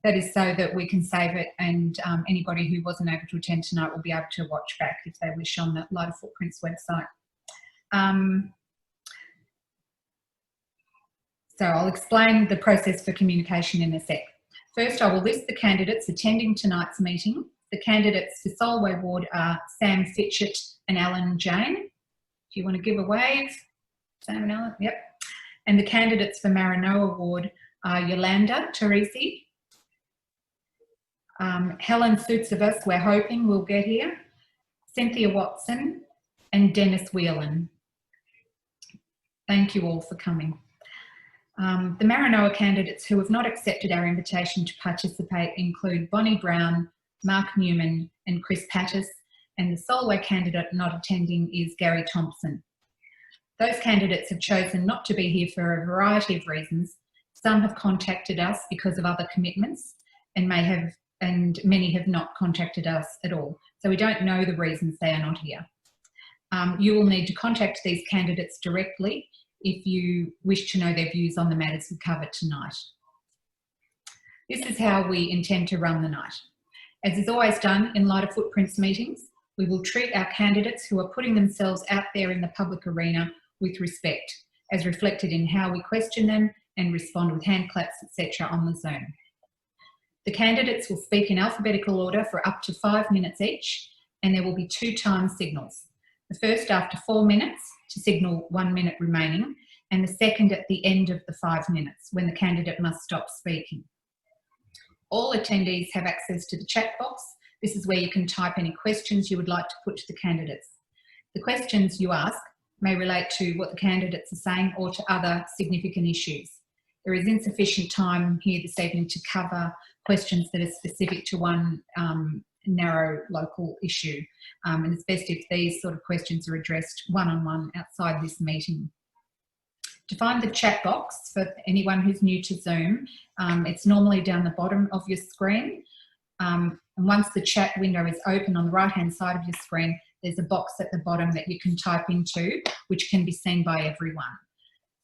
That is so that we can save it, and anybody who wasn't able to attend tonight will be able to watch back if they wish on the Lighter Footprints website. So I'll explain the process for communication in a sec. First, I will list the candidates attending tonight's meeting. The candidates for Solway Ward are Sam, Fitchett and Alan Jane. Do you want to give a wave? Sam and Alan, yep. And the candidates for Maranoa Ward are Yolanda Torrisi, Helen Tsoutsouvas, we're hoping will get here, Cynthia Watson and Dennis Whelan. Thank you all for coming. The Maranoa candidates who have not accepted our invitation to participate include Bonnie Brown, Mark Newman and Chris Pattis, and the Solway candidate not attending is Gary Thompson. Those candidates have chosen not to be here for a variety of reasons. Some have contacted us because of other commitments and many have not contacted us at all. So we don't know the reasons they are not here. You will need to contact these candidates directly if you wish to know their views on the matters we covered tonight. This is how we intend to run the night. As is always done in Lighter Footprints meetings, we will treat our candidates who are putting themselves out there in the public arena with respect, as reflected in how we question them and respond with hand claps, etc. on the Zoom. The candidates will speak in alphabetical order for up to 5 minutes each, and there will be 2 time signals. The first after 4 minutes to signal 1 minute remaining, and the second at the end of the 5 minutes when the candidate must stop speaking. All attendees have access to the chat box. This is where you can type any questions you would like to put to the candidates. The questions you ask may relate to what the candidates are saying or to other significant issues. There is insufficient time here this evening to cover questions that are specific to one narrow local issue. And it's best if these sort of questions are addressed one-on-one outside this meeting. To find the chat box for anyone who's new to Zoom, it's normally down the bottom of your screen. And once the chat window is open on the right-hand side of your screen, there's a box at the bottom that you can type into, which can be seen by everyone.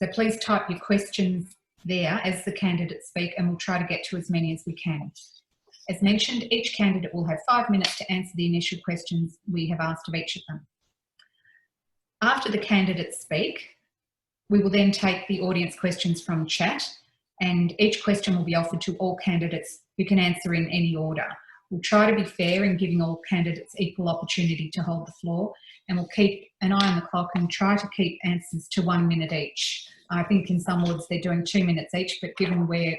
So please type your questions there as the candidates speak, and we'll try to get to as many as we can. As mentioned, each candidate will have 5 minutes to answer the initial questions we have asked of each of them. After the candidates speak, we will then take the audience questions from chat, and each question will be offered to all candidates who can answer in any order. We'll try to be fair in giving all candidates equal opportunity to hold the floor, and we'll keep an eye on the clock and try to keep answers to 1 minute each. I think in some wards they're doing 2 minutes each, but given we're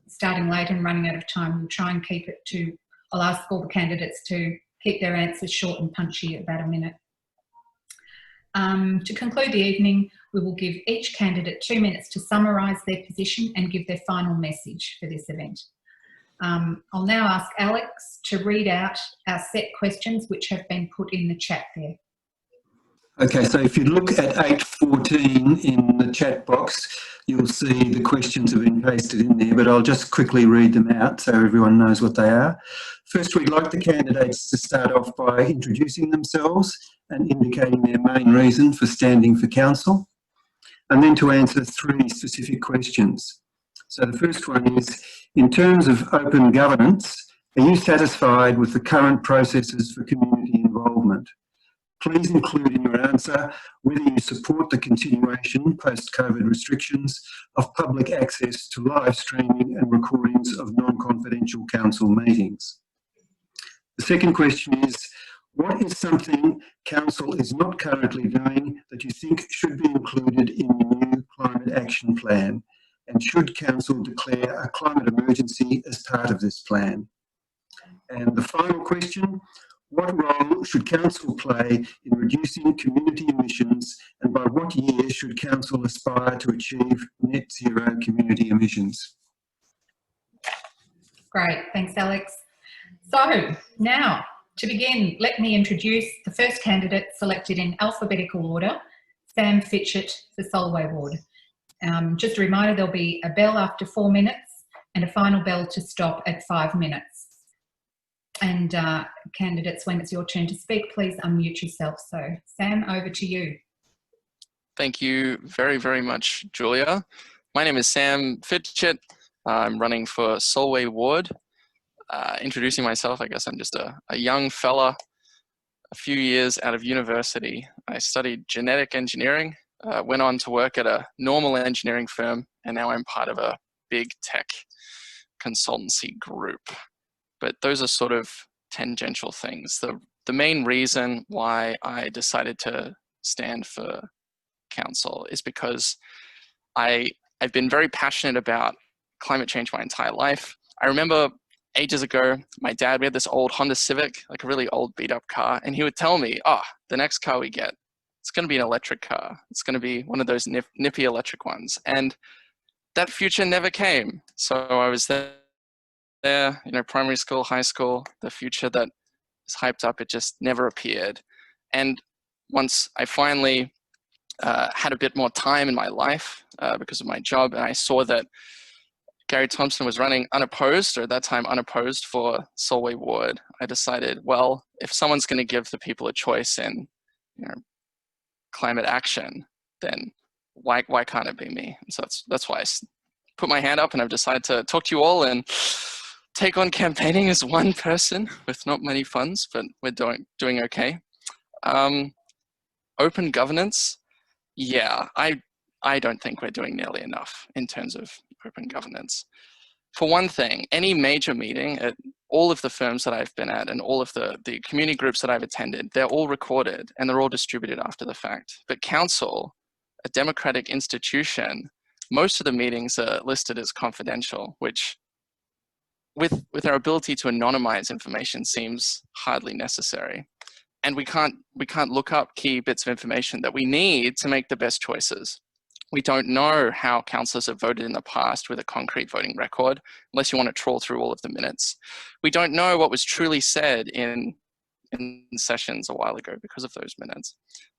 starting late and running out of time, we'll try and keep it to, I'll ask all the candidates to keep their answers short and punchy at about 1 minute. To conclude the evening, we will give each candidate 2 minutes to summarise their position and give their final message for this event. I'll now ask Alex to read out our set questions which have been put in the chat there. Okay, so if you look at 8:14 in the chat box, you'll see the questions have been pasted in there, but I'll just quickly read them out so everyone knows what they are. First, we'd like the candidates to start off by introducing themselves and indicating their main reason for standing for council, and then to answer 3 specific questions. So the first one is, in terms of open governance, are you satisfied with the current processes for community involvement? Please include in your answer whether you support the continuation, post-COVID restrictions, of public access to live streaming and recordings of non-confidential council meetings. The second question is, what is something council is not currently doing that you think should be included in the new climate action plan? And should council declare a climate emergency as part of this plan? And the final question, what role should council play in reducing community emissions, and by what year should council aspire to achieve net zero community emissions? Great, thanks Alex. So now, to begin, let me introduce the first candidate selected in alphabetical order, Sam Fitchett for Solway Ward. Just a reminder, there'll be a bell after 4 minutes and a final bell to stop at 5 minutes. And candidates, when it's your turn to speak, please unmute yourself. So Sam, over to you. Thank you very, very much, Julia. My name is Sam Fitchett. I'm running for Solway Ward. Introducing myself, I guess I'm just a young fella, a few years out of university. I studied genetic engineering, went on to work at a normal engineering firm, and now I'm part of a big tech consultancy group. But those are sort of tangential things. The main reason why I decided to stand for council is because I've been very passionate about climate change my entire life. I remember ages ago, my dad, we had this old Honda Civic, like a really old beat up car, and he would tell me, the next car we get, it's going to be an electric car. It's going to be one of those nippy electric ones. And that future never came. So I was there, primary school, high school, the future that is hyped up, it just never appeared. And once I finally had a bit more time in my life because of my job, and I saw that Gary Thompson was running unopposed, or at that time unopposed, for Solway Ward, I decided, well, if someone's going to give the people a choice in climate action, then why can't it be me? And so that's why I put my hand up, and I've decided to talk to you all and take on campaigning as one person with not many funds, but we're doing okay. Open governance, yeah, I don't think we're doing nearly enough in terms of open governance. For one thing, any major meeting at all of the firms that I've been at and all of the community groups that I've attended, they're all recorded and they're all distributed after the fact. But council, a democratic institution, most of the meetings are listed as confidential, which with our ability to anonymize information seems hardly necessary. And we can't look up key bits of information that we need to make the best choices. We don't know how councillors have voted in the past with a concrete voting record, unless you want to trawl through all of the minutes. We don't know what was truly said in sessions a while ago because of those minutes.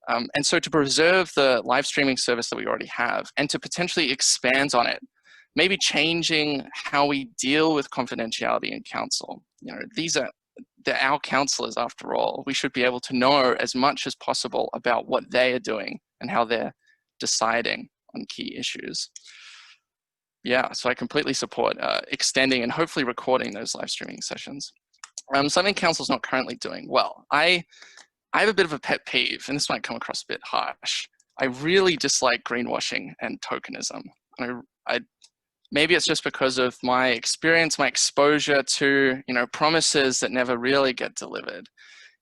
And so to preserve the live streaming service that we already have and to potentially expand on it, maybe changing how we deal with confidentiality in council. They're our councillors after all. We should be able to know as much as possible about what they are doing and how they're deciding on key issues. Yeah, so I completely support extending and hopefully recording those live streaming sessions. Something council's not currently doing well. I have a bit of a pet peeve, and this might come across a bit harsh. I really dislike greenwashing and tokenism. Maybe it's just because of my experience, my exposure to promises that never really get delivered.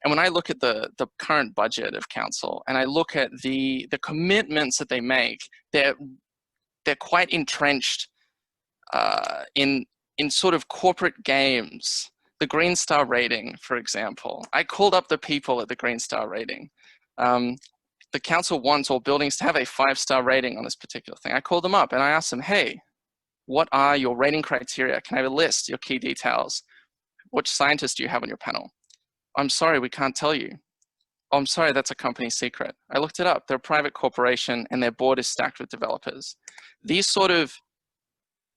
And when I look at the current budget of council and I look at the commitments that they make, they're quite entrenched in sort of corporate games. The Green Star rating, for example. I called up the people at the Green Star rating. The council wants all buildings to have a 5-star rating on this particular thing. I called them up and I asked them, hey, what are your rating criteria? Can I have a list, your key details? Which scientists do you have on your panel? I'm sorry, we can't tell you. Oh, I'm sorry, that's a company secret. I looked it up. They're a private corporation and their board is stacked with developers. These sort of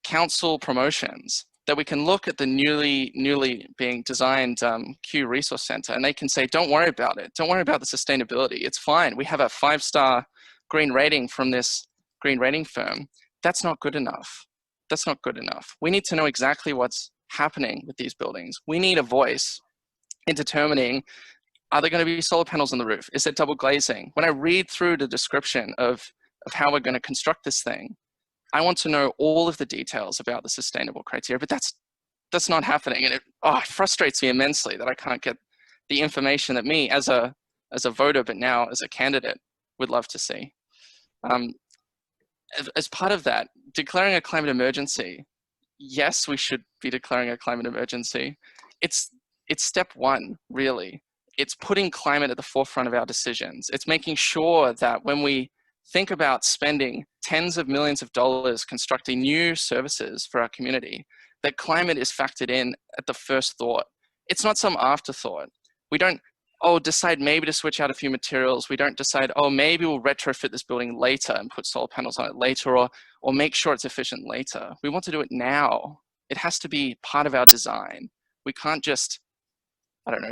council promotions that we can look at the newly being designed Q Resource Center and they can say, don't worry about it. Don't worry about the sustainability. It's fine. We have a 5-star green rating from this green rating firm. That's not good enough. That's not good enough. We need to know exactly what's happening with these buildings. We need a voice in determining, are there going to be solar panels on the roof? Is it double glazing? When I read through the description of how we're going to construct this thing, I want to know all of the details about the sustainable criteria, but that's not happening. And it frustrates me immensely that I can't get the information that me as a voter, but now as a candidate would love to see. As part of that, declaring a climate emergency, yes, we should be declaring a climate emergency. It's step one, really. It's putting climate at the forefront of our decisions. It's making sure that when we think about spending tens of millions of dollars constructing new services for our community, that climate is factored in at the first thought. It's not some afterthought. We don't, decide maybe to switch out a few materials. We don't decide, maybe we'll retrofit this building later and put solar panels on it later or make sure it's efficient later. We want to do it now. It has to be part of our design. We can't just,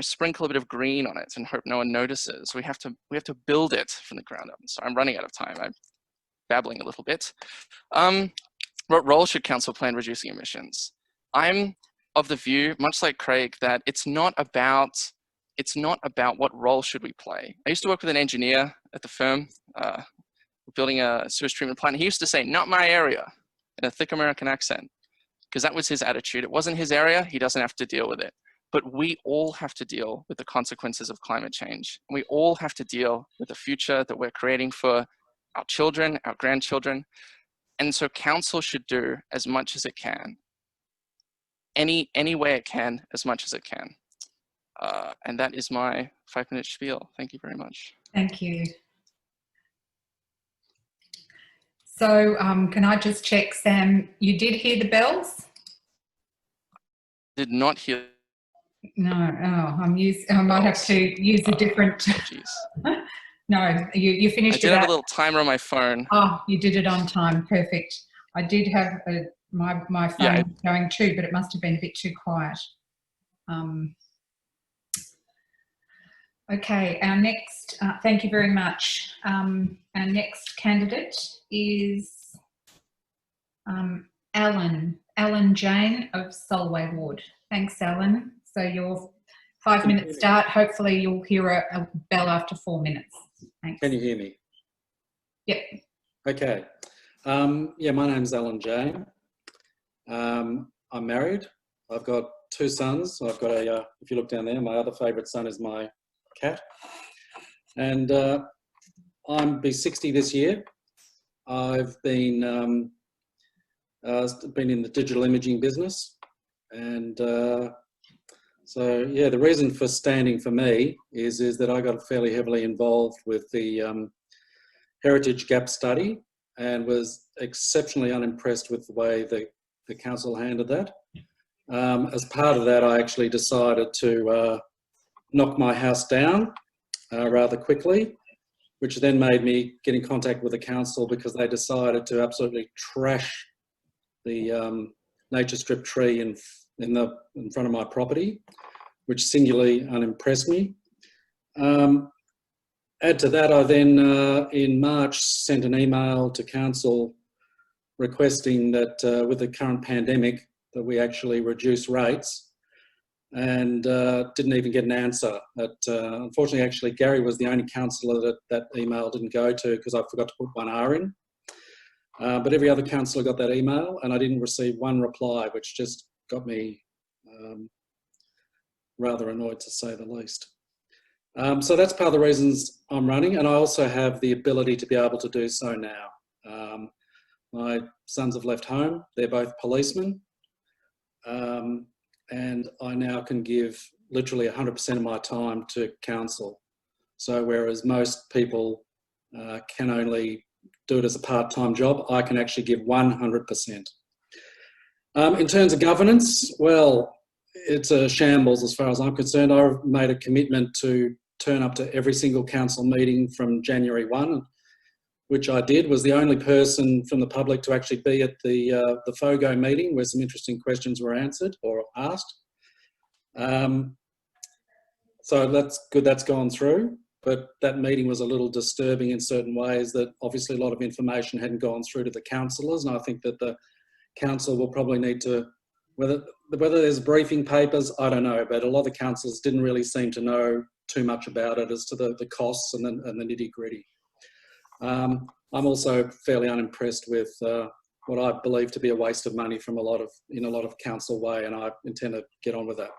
sprinkle a bit of green on it and hope no one notices. We have to build it from the ground up. So I'm running out of time. I'm babbling a little bit. what role should council play in reducing emissions? I'm of the view, much like Craig, that it's not about what role should we play. I used to work with an engineer at the firm, building a sewage treatment plant. He used to say, "Not my area," in a thick American accent, because that was his attitude. It wasn't his area, he doesn't have to deal with it. But we all have to deal with the consequences of climate change. And we all have to deal with the future that we're creating for our children, our grandchildren. And so council should do as much as it can. Any way it can, as much as it can. And that is my 5-minute spiel. Thank you very much. Thank you. So can I just check, Sam, you did hear the bells? Did not hear. No, I might have to use a different. No, you finished it. I did have a little timer on my phone. Oh, you did it on time. Perfect. I did have my phone going too, but it must have been a bit too quiet. Okay, our next, thank you very much. Our next candidate is Alan Jane of Solway Ward. Thanks, Alan. So your 5-minute start, hopefully you'll hear a bell after 4 minutes. Thanks. Can you hear me? Yep. Okay. Yeah, my name's Alan Jane. I'm married. I've got 2 sons. I've got if you look down there, my other favourite son is my cat. And I'm be 60 this year. I've been in the digital imaging business. And so, yeah, the reason for standing for me is that I got fairly heavily involved with the Heritage Gap study and was exceptionally unimpressed with the way the council handled that. As part of that, I actually decided to knock my house down rather quickly, which then made me get in contact with the council because they decided to absolutely trash the nature strip tree in front of my property, which singularly unimpressed me. Add to that, I then in March sent an email to council requesting that with the current pandemic that we actually reduce rates, and didn't even get an answer. Unfortunately, actually, Gary was the only councillor that email didn't go to because I forgot to put 1 R in. But every other councillor got that email and I didn't receive one reply, which just got me rather annoyed, to say the least. So that's part of the reasons I'm running, and I also have the ability to be able to do so now. My sons have left home, they're both policemen, and I now can give literally 100% of my time to council. So whereas most people can only do it as a part-time job, I can actually give 100%. In terms of governance, well, it's a shambles as far as I'm concerned. I've made a commitment to turn up to every single council meeting from January 1, which I did. Was the only person from the public to actually be at the FOGO meeting where some interesting questions were answered or asked. So that's good, that's gone through. But that meeting was a little disturbing in certain ways, that obviously a lot of information hadn't gone through to the councillors, and I think that the council will probably need to, whether there's briefing papers, I don't know, but a lot of the councillors didn't really seem to know too much about it as to the costs and the nitty gritty. I'm also fairly unimpressed with what I believe to be a waste of money from in a lot of council way, and I intend to get on with that.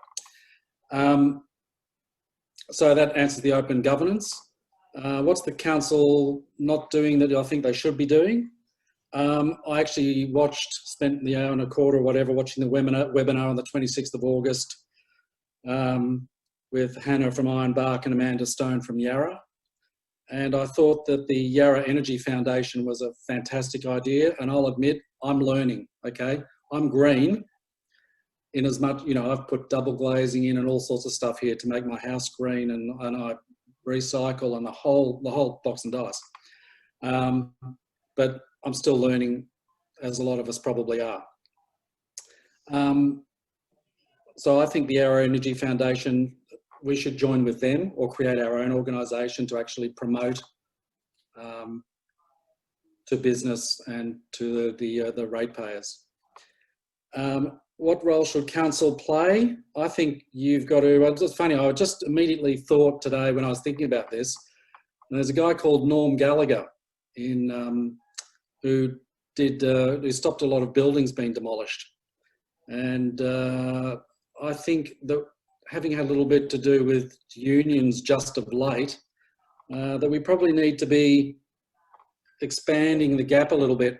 So that answers the open governance. What's the council not doing that I think they should be doing? I actually spent the hour and a quarter or whatever watching the webinar on the 26th of August with Hannah from Ironbark and Amanda Stone from Yarra. And I thought that the Yarra Energy Foundation was a fantastic idea, and I'll admit I'm learning, okay? I'm green in as much, I've put double glazing in and all sorts of stuff here to make my house green, and I recycle and the whole box and dice. But I'm still learning, as a lot of us probably are. So I think the Yarra Energy Foundation, we should join with them or create our own organisation to actually promote business and to the ratepayers. What role should council play? I think you've got to, it's funny, I just immediately thought today when I was thinking about this, and there's a guy called Norm Gallagher who stopped a lot of buildings being demolished. And I think that having had a little bit to do with unions just of late, that we probably need to be expanding the gap a little bit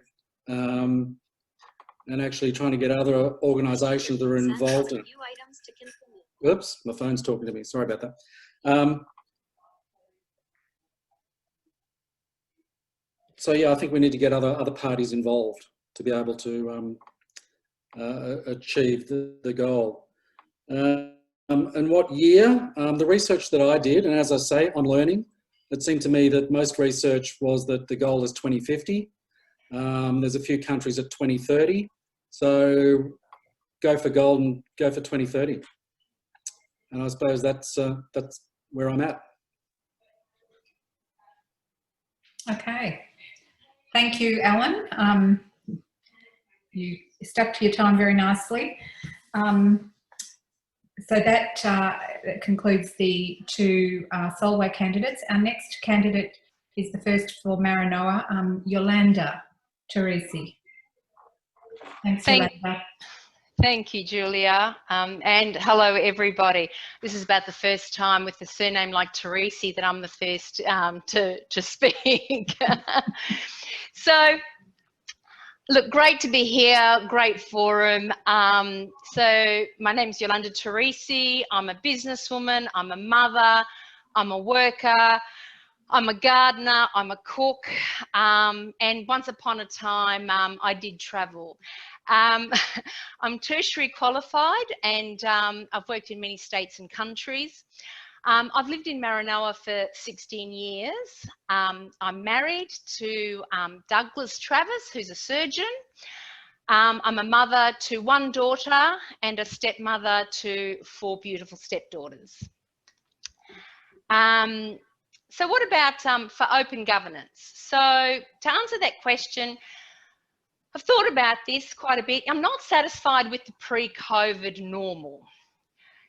and actually trying to get other organisations that are involved in it. Oops, my phone's talking to me. Sorry about that. So yeah, I think we need to get other parties involved to be able to achieve the goal. And what year? The research that I did, and as I say, on learning, it seemed to me that most research was that the goal is 2050. There's a few countries at 2030. So go for gold and go for 2030. And I suppose that's where I'm at. Okay. Thank you, Alan. You stuck to your time very nicely. So that concludes the two Solway candidates. Our next candidate is the first for Maranoa, Yolanda Torrisi. Thanks, Yolanda. Thank you, Julia. And hello, everybody. This is about the first time with the surname like Torrisi that I'm the first to speak. So, look, great to be here, great forum. So my name's Yolanda Torrisi. I'm a businesswoman, I'm a mother, I'm a worker, I'm a gardener, I'm a cook, and once upon a time I did travel. I'm tertiary qualified and I've worked in many states and countries. I've lived in Maranoa for 16 years. I'm married to Douglas Travis, who's a surgeon. I'm a mother to one daughter and a stepmother to 4 beautiful stepdaughters. So what about for open governance? So to answer that question, I've thought about this quite a bit. I'm not satisfied with the pre-COVID normal.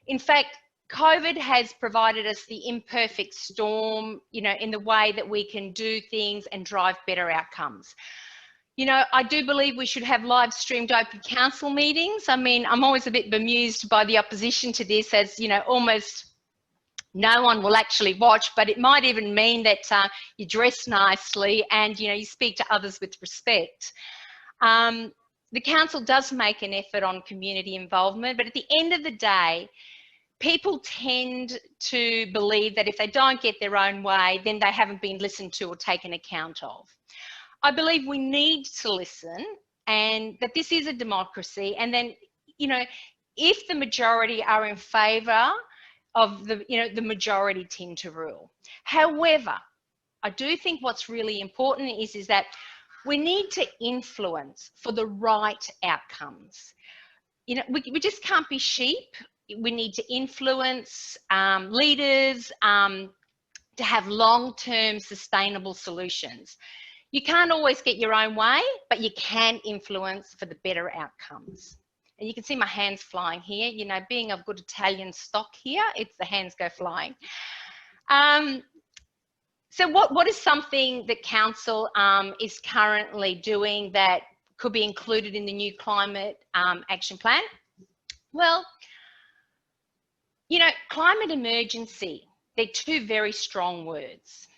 In fact, COVID has provided us the imperfect storm, you know, in the way that we can do things and drive better outcomes. You know, I do believe we should have live streamed open council meetings. I mean, I'm always a bit bemused by the opposition to this, as, you know, almost no one will actually watch, but it might even mean that you dress nicely and, you know, you speak to others with respect. The council does make an effort on community involvement, but at the end of the day, people tend to believe that if they don't get their own way, then they haven't been listened to or taken account of. I believe we need to listen, and that this is a democracy, and then, you know, if the majority are in favour of the, you know, the majority tend to rule. However, I do think what's really important is that we need to influence for the right outcomes. You know, we just can't be sheep. We need to influence leaders to have long-term sustainable solutions. You can't always get your own way, but you can influence for the better outcomes. And you can see my hands flying here. You know, being of good Italian stock here, it's the hands go flying. So what is something that council is currently doing that could be included in the new climate action plan? Well, you know, climate emergency, they're 2 very strong words.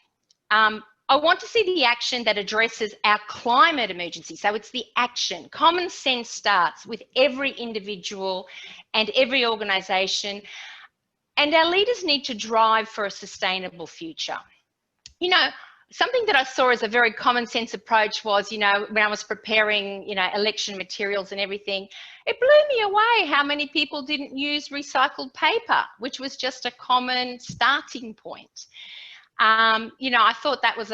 I want to see the action that addresses our climate emergency. So it's the action. Common sense starts with every individual and every organisation, and our leaders need to drive for a sustainable future. You know, something that I saw as a very common sense approach was, you know, when I was preparing, you know, election materials and everything, it blew me away how many people didn't use recycled paper, which was just a common starting point. You know, I thought that was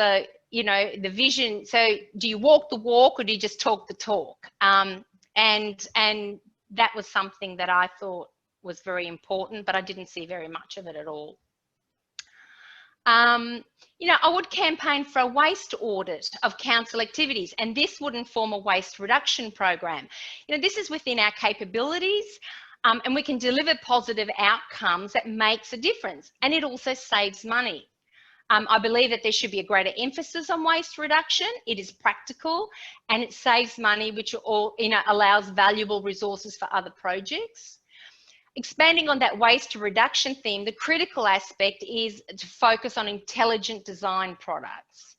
you know, the vision. So do you walk the walk or do you just talk the talk? And that was something that I thought was very important, but I didn't see very much of it at all. You know, I would campaign for a waste audit of council activities, and this would inform a waste reduction program. You know, this is within our capabilities, and we can deliver positive outcomes that makes a difference, and it also saves money. I believe that there should be a greater emphasis on waste reduction. It is practical and it saves money, which allows valuable resources for other projects. Expanding on that waste reduction theme, the critical aspect is to focus on intelligent design products.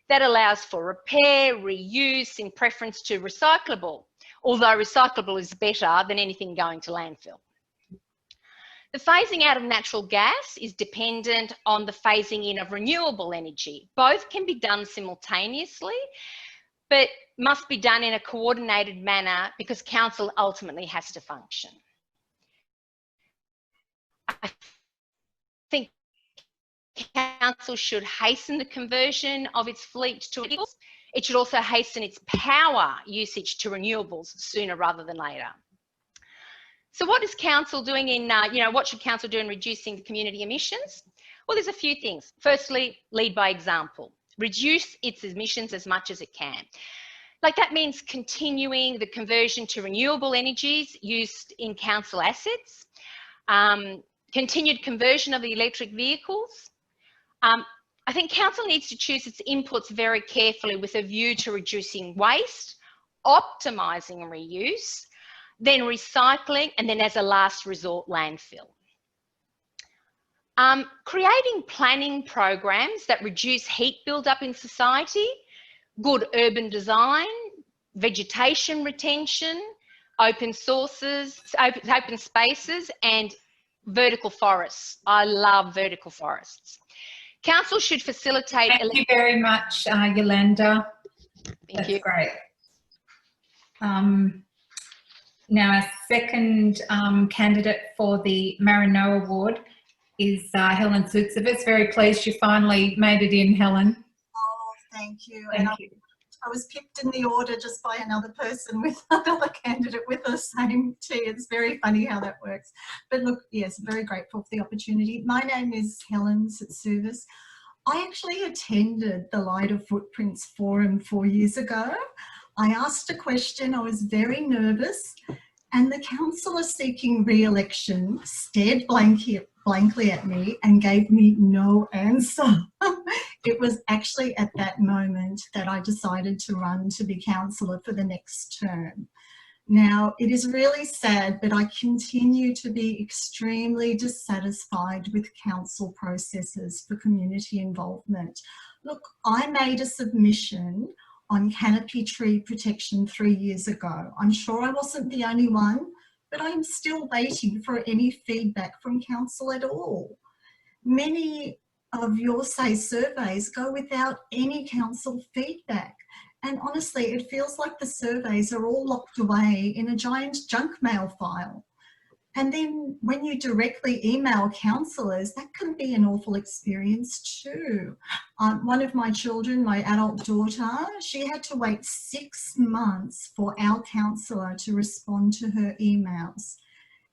That allows for repair, reuse in preference to recyclable, although recyclable is better than anything going to landfill. The phasing out of natural gas is dependent on the phasing in of renewable energy. Both can be done simultaneously, but must be done in a coordinated manner because council ultimately has to function. I think council should hasten the conversion of its fleet to renewables. It should also hasten its power usage to renewables sooner rather than later. So what is council doing in, what should council do in reducing the community emissions? Well, there's a few things. Firstly, lead by example. Reduce its emissions as much as it can. Like that means continuing the conversion to renewable energies used in council assets, continued conversion of the electric vehicles. I think council needs to choose its inputs very carefully with a view to reducing waste, optimising reuse, then recycling, and then as a last resort, landfill. Creating planning programs that reduce heat build-up in society, good urban design, vegetation retention, open spaces, and vertical forests. I love vertical forests. Council should facilitate... Thank you very much, Yolanda. Thank you. Great. Now, our second candidate for the Maranoa Award is Helen Tsoutsouvas. Very pleased you finally made it in, Helen. Oh, thank you. Thank you. I was picked in the order just by another person with another candidate with the same T. It's very funny how that works. But look, yes, very grateful for the opportunity. My name is Helen Tsoutsouvas. I actually attended the Lighter Footprints Forum 4 years ago. I asked a question, I was very nervous, and the councillor seeking re-election stared blankly at me and gave me no answer. It was actually at that moment that I decided to run to be councillor for the next term. Now, it is really sad, but I continue to be extremely dissatisfied with council processes for community involvement. Look, I made a submission on canopy tree protection 3 years ago. I'm sure I wasn't the only one, but I'm still waiting for any feedback from council at all. Many of your surveys go without any council feedback. And honestly, it feels like the surveys are all locked away in a giant junk mail file. And then when you directly email councillors, that can be an awful experience too. One of my children, my adult daughter, she had to wait 6 months for our councillor to respond to her emails.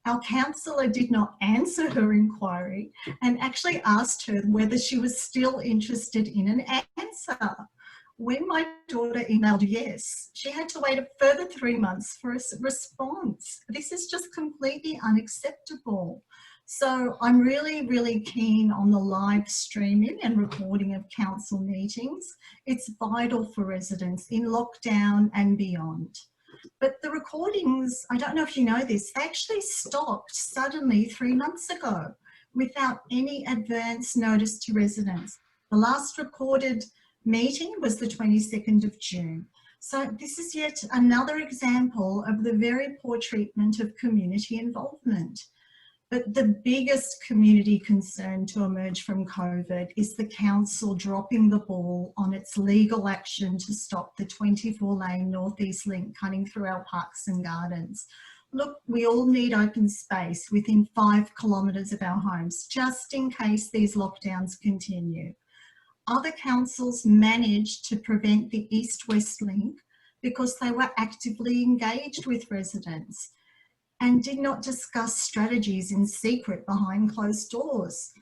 Our councillor did not answer her inquiry and actually asked her whether she was still interested in an answer. When my daughter emailed yes, she had to wait a further 3 months for a response. This is just completely unacceptable. So I'm really, really keen on the live streaming and recording of council meetings. It's vital for residents in lockdown and beyond. But the recordings, I don't know if you know this, they actually stopped suddenly 3 months ago without any advance notice to residents. The last recorded meeting was the 22nd of June. So this is yet another example of the very poor treatment of community involvement. But the biggest community concern to emerge from COVID is the council dropping the ball on its legal action to stop the 24-lane Northeast Link cutting through our parks and gardens. Look, we all need open space within 5 kilometres of our homes, just in case these lockdowns continue. Other councils managed to prevent the East-West Link because they were actively engaged with residents and did not discuss strategies in secret behind closed doors.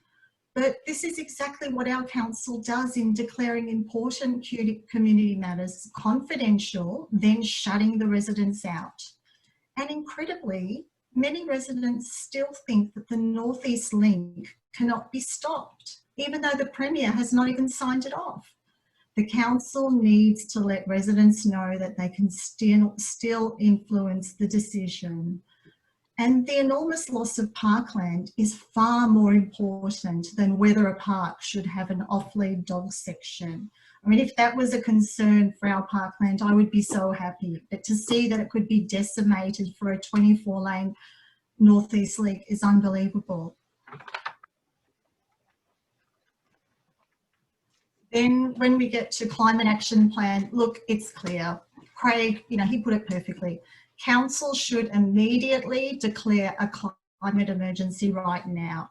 But this is exactly what our council does in declaring important community matters confidential, then shutting the residents out. And incredibly, many residents still think that the North East Link cannot be stopped, even though the Premier has not even signed it off. The council needs to let residents know that they can still influence the decision. And the enormous loss of parkland is far more important than whether a park should have an off-lead dog section. I mean, if that was a concern for our parkland, I would be so happy. But to see that it could be decimated for a 24-lane Northeast Link is unbelievable. Then when we get to climate action plan, look, it's clear. Craig, you know, he put it perfectly. Council should immediately declare a climate emergency right now.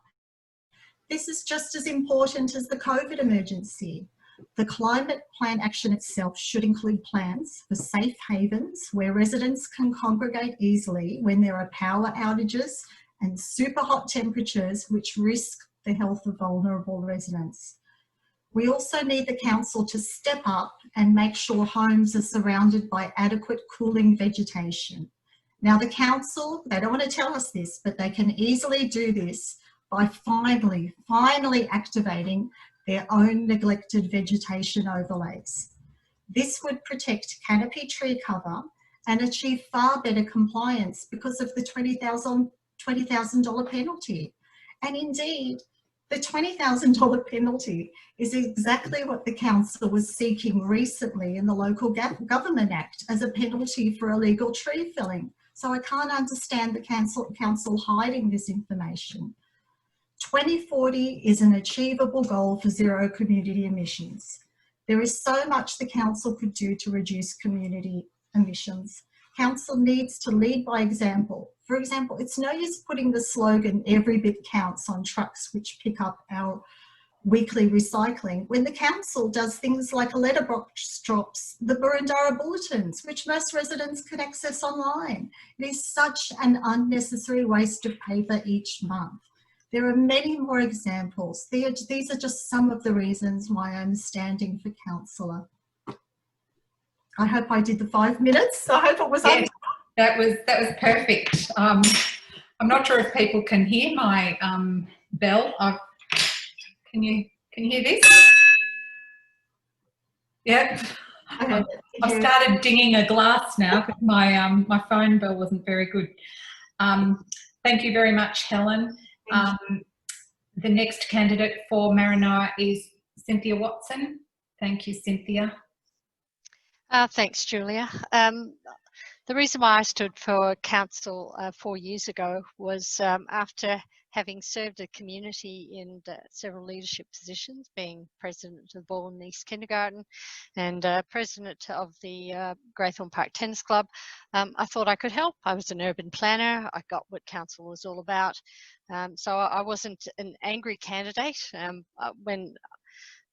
This is just as important as the COVID emergency. The climate plan action itself should include plans for safe havens where residents can congregate easily when there are power outages and super hot temperatures which risk the health of vulnerable residents. We also need the council to step up and make sure homes are surrounded by adequate cooling vegetation. Now the council, they don't want to tell us this, but they can easily do this by finally activating their own neglected vegetation overlays. This would protect canopy tree cover and achieve far better compliance because of the $20,000 penalty. And indeed, the $20,000 penalty is exactly what the council was seeking recently in the Local Government Act as a penalty for illegal tree felling. So I can't understand the council hiding this information. 2040 is an achievable goal for zero community emissions. There is so much the council could do to reduce community emissions. Council needs to lead by example. For example, it's no use putting the slogan, every bit counts, on trucks which pick up our weekly recycling when the council does things like a letterbox drops, the Boroondara bulletins, which most residents can access online. It is such an unnecessary waste of paper each month. There are many more examples. These are just some of the reasons why I'm standing for councillor. I hope I did the 5 minutes. I hope it was yeah, that was perfect. I'm not sure if people can hear my bell. Can you hear this? Yep. I've started dinging a glass now because my phone bell wasn't very good. Thank you very much, Helen. The next candidate for Maranoa is Cynthia Watson. Thank you, Cynthia. Thanks, Julia. The reason why I stood for council 4 years ago was after having served a community in several leadership positions, being president of the Boroondara East Kindergarten and president of the Greythorn Park Tennis Club. I thought I could help. I was an urban planner. I got what council was all about. So I wasn't an angry candidate.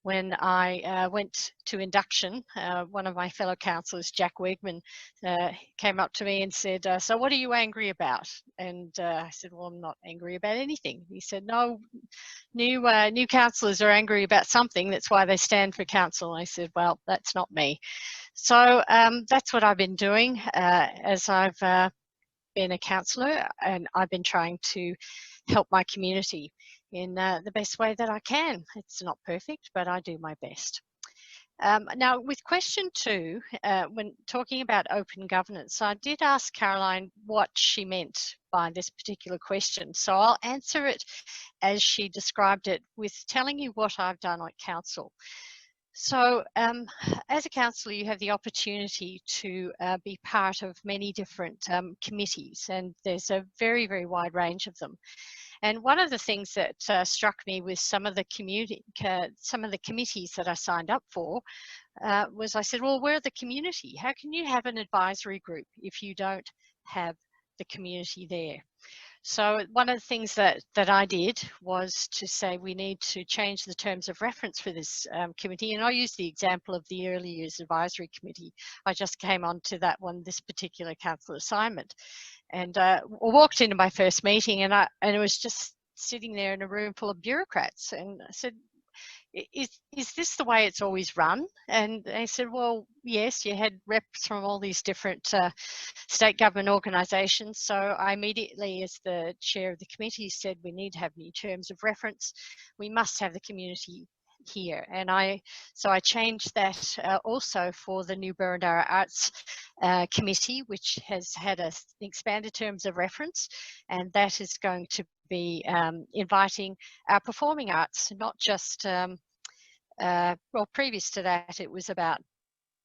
When I went to induction, one of my fellow councillors, Jack Wegman, came up to me and said, so what are you angry about? And I said, well, I'm not angry about anything. He said, no, new councillors are angry about something. That's why they stand for council. I said, well, that's not me. So that's what I've been doing as I've been a councillor, and I've been trying to help my community in the best way that I can. It's not perfect, but I do my best. Now, with question 2, when talking about open governance, I did ask Caroline what she meant by this particular question. So I'll answer it as she described it with telling you what I've done at council. So as a councillor, you have the opportunity to be part of many different committees, and there's a very, very wide range of them. And one of the things that struck me with some of the committees that I signed up for was I said, well, we're the community. How can you have an advisory group if you don't have the community there? So one of the things that I did was to say we need to change the terms of reference for this committee. And I'll use the example of the Early Years Advisory Committee. I just came on to that one, this particular council assignment. And I walked into my first meeting and it was just sitting there in a room full of bureaucrats. And I said, is this the way it's always run? And they said, well, yes, you had reps from all these different state government organisations. So I immediately, as the chair of the committee, said we need to have new terms of reference. We must have the community here. And so I changed that also for the new Boroondara Arts Committee, which has had an expanded terms of reference, and that is going to be inviting our performing arts, not just, well, previous to that, it was about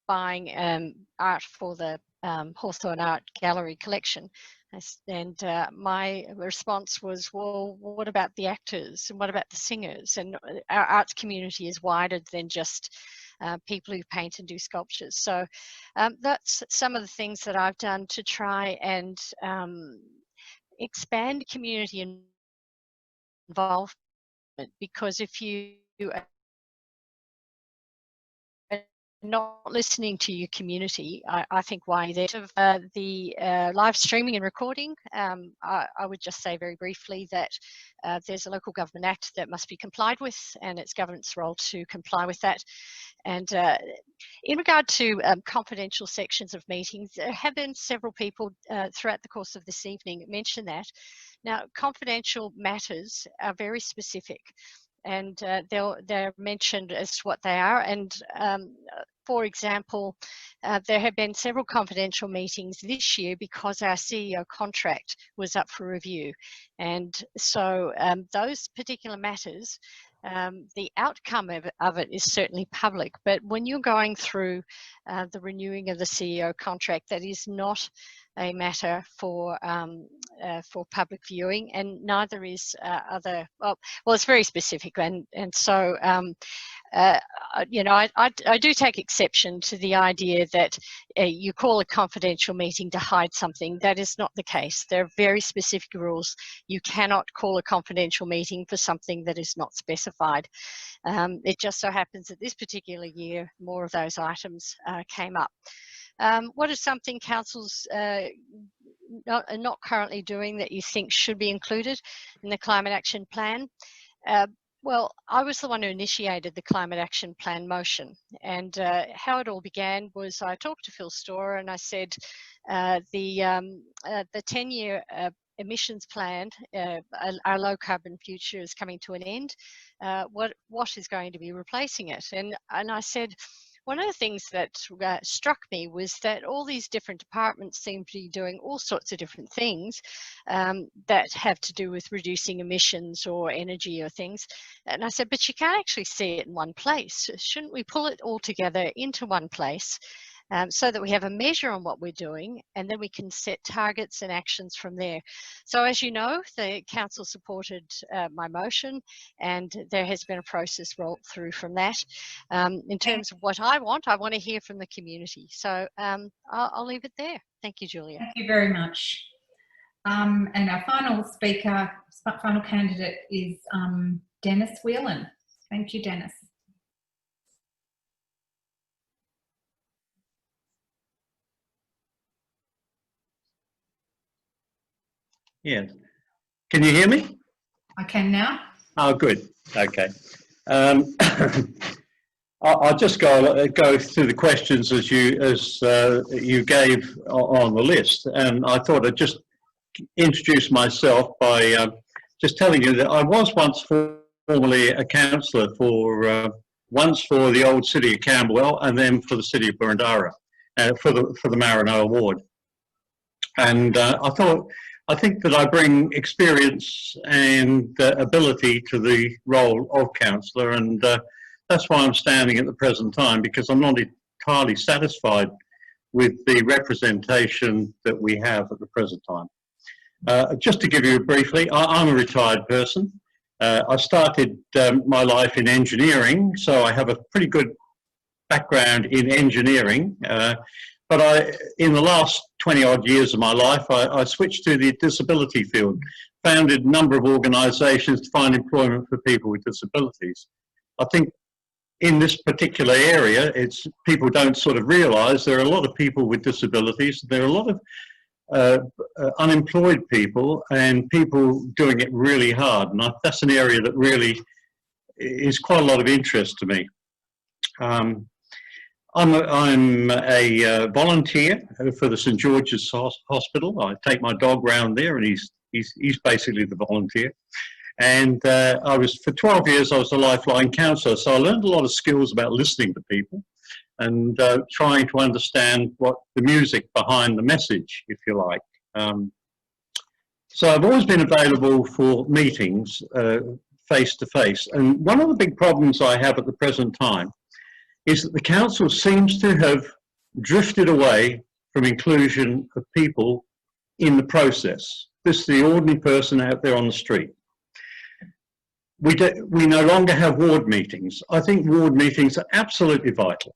buying art for the Hawthorne Art Gallery collection. And my response was, well, what about the actors and what about the singers? And our arts community is wider than just people who paint and do sculptures. So that's some of the things that I've done to try and expand community involvement, because if you not listening to your community, I think why there. The live streaming and recording, I would just say very briefly that there's a Local Government Act that must be complied with, and it's government's role to comply with that. And in regard to confidential sections of meetings, there have been several people throughout the course of this evening mention that. Now, confidential matters are very specific, and they're mentioned as what they are. And for example, there have been several confidential meetings this year because our CEO contract was up for review. And so those particular matters, the outcome of it is certainly public, but when you're going through the renewing of the CEO contract, that is not a matter for public viewing, and neither is other. Well, it's very specific, and so you know, I do take exception to the idea that you call a confidential meeting to hide something. That is not the case. There are very specific rules. You cannot call a confidential meeting for something that is not specified. It just so happens that this particular year, more of those items came up. What is something councils are not currently doing that you think should be included in the Climate Action Plan? Well, I was the one who initiated the Climate Action Plan motion, and how it all began was I talked to Phil Storer and I said the 10-year emissions plan, our low carbon future is coming to an end. What is going to be replacing it? And I said, one of the things that struck me was that all these different departments seem to be doing all sorts of different things that have to do with reducing emissions or energy or things. And I said, but you can't actually see it in one place. Shouldn't we pull it all together into one place so that we have a measure on what we're doing, and then we can set targets and actions from there? So as you know, the council supported my motion, and there has been a process rolled through from that. In terms of what I want to hear from the community. So I'll leave it there. Thank you, Julia. Thank you very much. And our final speaker, final candidate is Dennis Whelan. Thank you, Dennis. Yes. Can you hear me? I can now. Oh, good. Okay. I'll just go through the questions as you gave on the list, and I thought I'd just introduce myself by just telling you that I was once formerly a councillor for once for the old city of Camberwell and then for the city of Boroondara for the Maranoa ward, and I think that I bring experience and ability to the role of councillor, and that's why I'm standing at the present time, because I'm not entirely satisfied with the representation that we have at the present time. Just to give you briefly, I'm a retired person. I started my life in engineering, so I have a pretty good background in engineering. But in the last 20-odd years of my life, I switched to the disability field, founded a number of organisations to find employment for people with disabilities. I think in this particular area, people don't sort of realise there are a lot of people with disabilities. There are a lot of unemployed people and people doing it really hard. And that's an area that really is quite a lot of interest to me. I'm a volunteer for the St George's Hospital. I take my dog round there, and he's basically the volunteer. And for 12 years, I was a lifeline counsellor, so I learned a lot of skills about listening to people and trying to understand what the music behind the message, if you like. So I've always been available for meetings face to face. And one of the big problems I have at the present time is that the council seems to have drifted away from inclusion of people in the process. This is the ordinary person out there on the street. We no longer have ward meetings. I think ward meetings are absolutely vital.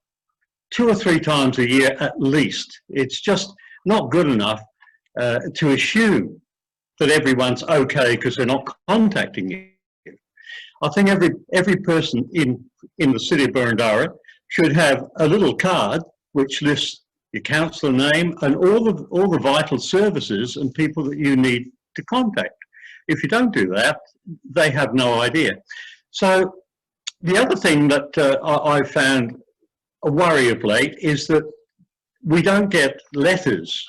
2 or 3 times a year at least. It's just not good enough to assume that everyone's okay because they're not contacting you. I think every person in the city of Boroondara should have a little card which lists your councillor name and all the vital services and people that you need to contact. If you don't do that, they have no idea. So the other thing that I found a worry of late is that we don't get letters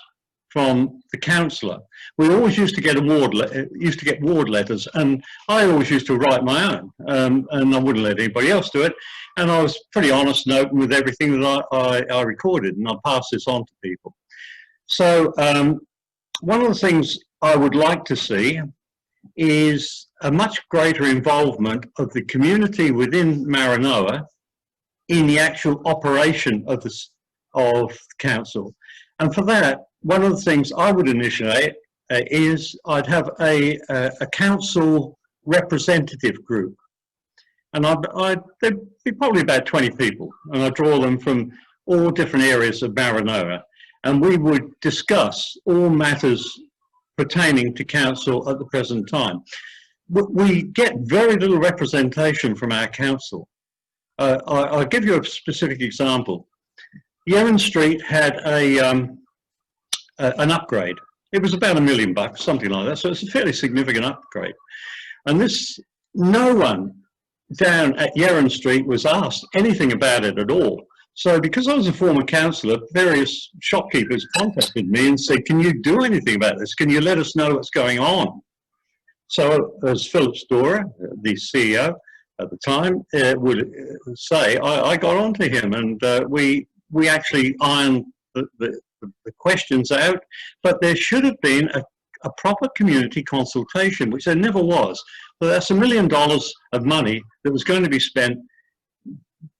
from the councillor. We always used to get ward letters, and I always used to write my own, and I wouldn't let anybody else do it. And I was pretty honest and open with everything that I recorded, and I passed this on to people. So one of the things I would like to see is a much greater involvement of the community within Maranoa in the actual operation of the council. And for that, one of the things I would initiate is I'd have a council representative group. And there'd be probably about 20 people, and I'd draw them from all different areas of Maranoa. And we would discuss all matters pertaining to council at the present time. We get very little representation from our council. I'll give you a specific example. Yolanda Street had an upgrade. It was about $1 million, something like that. So it's a fairly significant upgrade. And no one down at Yolanda Street was asked anything about it at all. So because I was a former councillor, various shopkeepers contacted me and said, can you do anything about this? Can you let us know what's going on? So as Philip Storer, the CEO at the time, would say, I got onto him, and we actually ironed the questions out, but there should have been a proper community consultation, which there never was. So that's $1 million of money that was going to be spent.